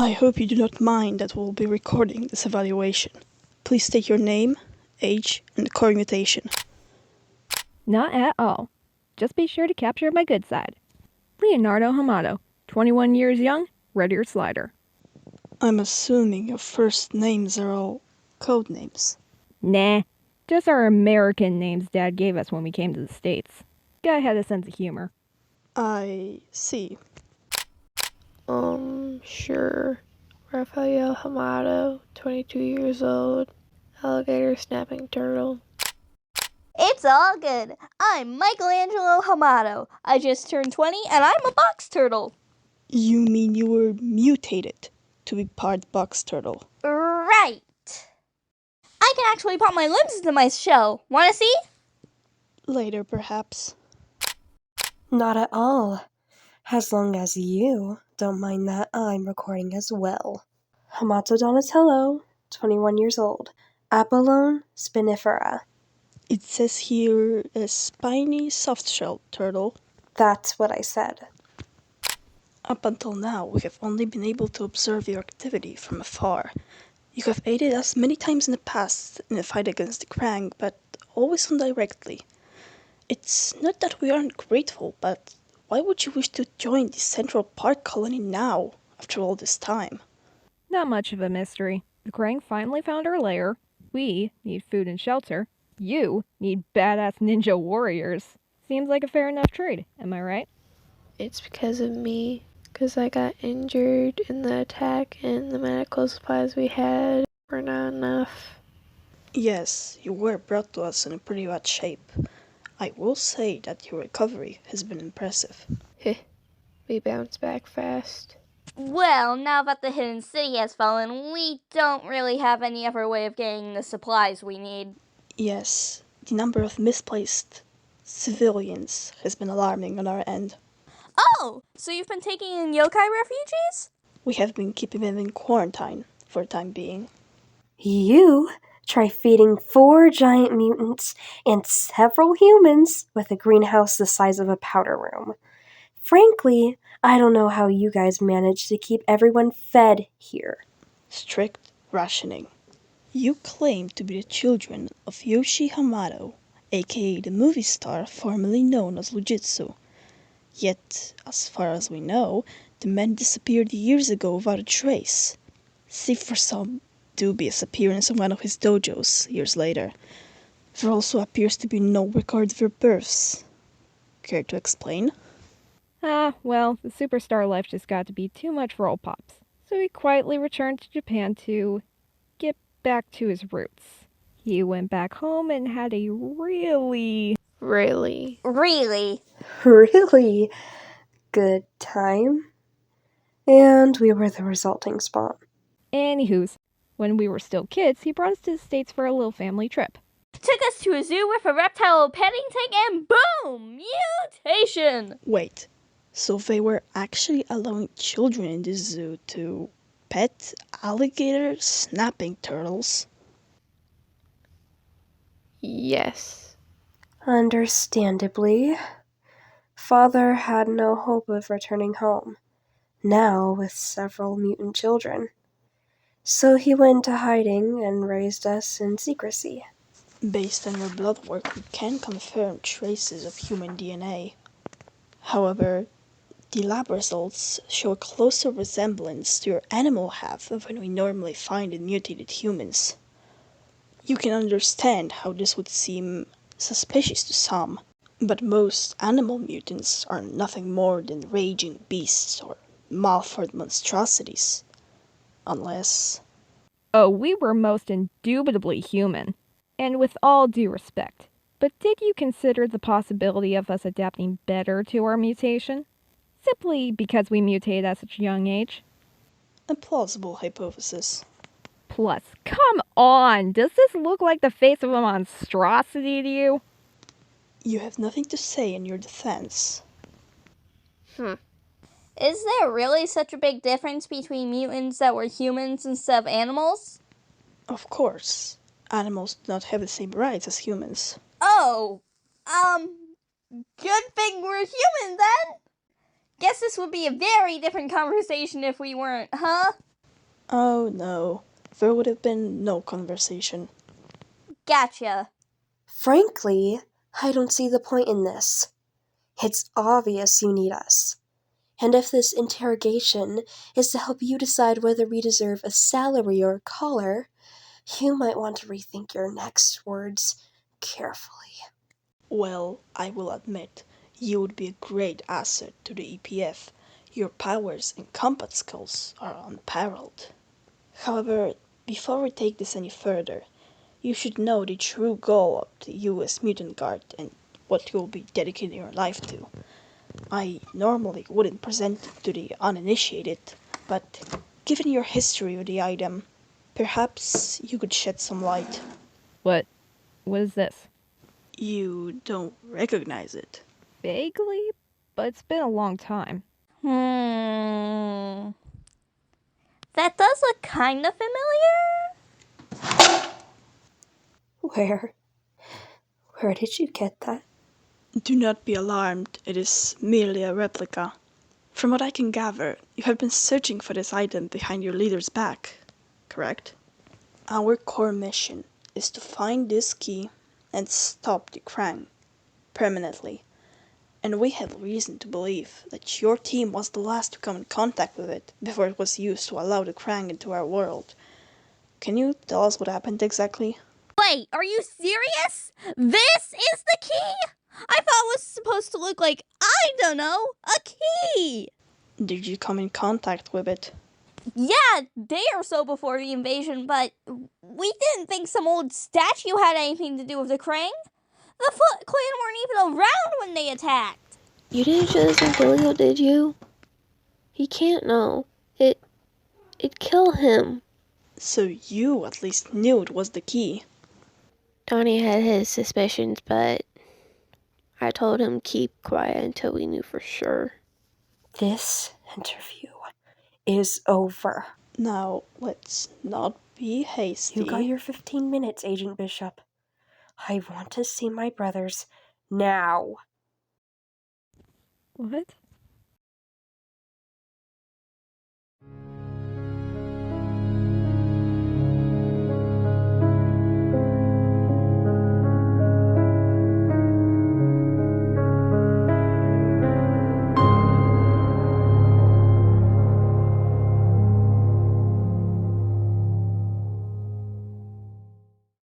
I hope you do not mind that we'll be recording this evaluation. Please state your name, age, and core mutation. Not at all. Just be sure to capture my good side. Leonardo Hamato, 21 years young, red ear slider. I'm assuming your first names are all code names. Nah, just our American names Dad gave us when we came to the States. Guy had a sense of humor. I see. Sure. Raphael Hamato, 22 years old, alligator snapping turtle. It's all good. I'm Michelangelo Hamato. I just turned 20 and I'm a box turtle. You mean you were mutated to be part box turtle? Right. I can actually pop my limbs into my shell. Wanna see? Later, perhaps. Not at all. As long as you don't mind that I'm recording as well. Hamato Donatello, 21 years old. Apollon spinifera. It says here a spiny soft-shelled turtle. That's what I said. Up until now, we have only been able to observe your activity from afar. You have aided us many times in the past in the fight against the Krang, but always indirectly. It's not that we aren't grateful, but why would you wish to join the Central Park colony now, after all this time? Not much of a mystery. The Krang finally found our lair. We need food and shelter. You need badass ninja warriors. Seems like a fair enough trade, am I right? It's because of me, because I got injured in the attack and the medical supplies we had were not enough. Yes, you were brought to us in a pretty bad shape. I will say that your recovery has been impressive. We bounced back fast. Well, now that the hidden city has fallen, we don't really have any other way of getting the supplies we need. Yes, the number of misplaced civilians has been alarming on our end. Oh, so you've been taking in yokai refugees? We have been keeping them in quarantine for the time being. You try feeding 4 giant mutants and several humans with a greenhouse the size of a powder room. Frankly, I don't know how you guys manage to keep everyone fed here. Strict rationing. You claim to be the children of Yoshi Hamato, aka the movie star formerly known as Lujitsu. Yet, as far as we know, the man disappeared years ago without a trace, save for some dubious appearance in one of his dojos years later. There also appears to be no record of your births. Care to explain? Well, the superstar life just got to be too much for old Pops. So he quietly returned to Japan to get back to his roots. He went back home and had a really Really? Really good time. And we were the resulting spawn. Anywho's, when we were still kids, he brought us to the States for a little family trip. Took us to a zoo with a reptile petting tank and boom! Mutation! Wait, so they were actually allowing children in this zoo to pet alligator snapping turtles? Yes. Understandably, Father had no hope of returning home, now with several mutant children. So he went into hiding and raised us in secrecy. Based on your blood work, we can confirm traces of human DNA. However, the lab results show a closer resemblance to your animal half than we normally find in mutated humans. You can understand how this would seem suspicious to some, but most animal mutants are nothing more than raging beasts or malformed monstrosities. Unless... Oh, we were most indubitably human. And with all due respect, but did you consider the possibility of us adapting better to our mutation? Simply because we mutated at such a young age? a plausible hypothesis. Plus, come on! Does this look like the face of a monstrosity to you? You have nothing to say in your defense. Is there really such a big difference between mutants that were humans instead of animals? Of course, animals do not have the same rights as humans. Oh, good thing we're human then. Guess this would be a very different conversation if we weren't, huh? Oh no, there would have been no conversation. Gotcha. Frankly, I don't see the point in this. It's obvious you need us. And if this interrogation is to help you decide whether we deserve a salary or a collar, you might want to rethink your next words carefully. Well, I will admit, you would be a great asset to the EPF. Your powers and combat skills are unparalleled. However, before we take this any further, you should know the true goal of the US Mutant Guard and what you will be dedicating your life to. I normally wouldn't present it to the uninitiated, but given your history with the item, perhaps you could shed some light. What is this? You don't recognize it. Vaguely, but it's been a long time. That does look kind of familiar. Where did you get that? Do not be alarmed, it is merely a replica. From what I can gather, you have been searching for this item behind your leader's back, correct? Our core mission is to find this key and stop the Krang permanently. And we have reason to believe that your team was the last to come in contact with it before it was used to allow the Krang into our world. Can you tell us what happened exactly? Wait, are you serious? This is the key? I thought it was supposed to look like, I don't know, a key. Did you come in contact with it? Yeah, a day or so before the invasion, but we didn't think some old statue had anything to do with the Krang. The Foot Clan weren't even around when they attacked. You didn't show this in Billy, did you? He can't know. It'd kill him. So you at least knew it was the key. Donnie had his suspicions, but I told him keep quiet until we knew for sure. This interview is over. Now, let's not be hasty. You got your 15 minutes, Agent Bishop. I want to see my brothers now. What?